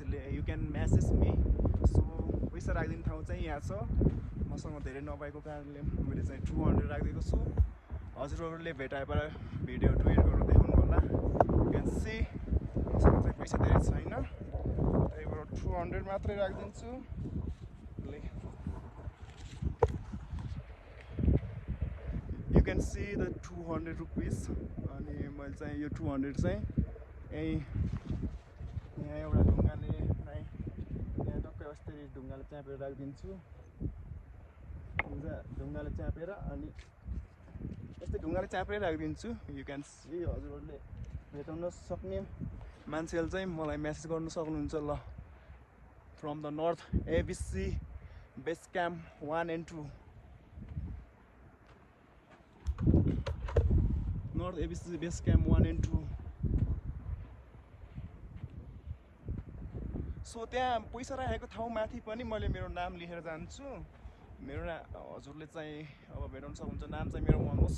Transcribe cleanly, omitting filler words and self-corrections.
you can message me. So पैसा राखिदिने ठाउँ चाहिँ यहाँ छ मसँग धेरै नभएको कारणले मैले चाहिँ 200 राखिदिएको छु हजुरहरूले भेटाएबाट भिडियो ट्विट गरेर देखाउनु होला you can see मसँग चाहिँ पैसा धेरै छैन त्यही भएर 200 मात्रै राखिदिन्छु you can see the 200 rupees अनि मैले चाहिँ यो 200 चाहिँ यहाँ एउटा ढुङ्गाले यहाँ टक्कै अस्ति ढुङ्गाले च्यापेर राखिदिन्छु ढुङ्गाले च्यापेर अनि यस्तै ढुङ्गाले च्यापेर राखिदिन्छु you can see हजुरहरूले भेटाउन सक्ने मान्छेले चाहिँ मलाई मेसेज गर्न सक्नुहुन्छ ल from the north ABC base camp 1 and 2 North ABC base camp 1 and 2 so त्यहाँ पैसा राखेको ठाउँ माथि पनि मैले मेरो नाम लेखेर जान्छु मेरो हजुरले चाहिँ अब भेटाउन सक्नुहुन्छ नाम चाहिँ मेरो मनोज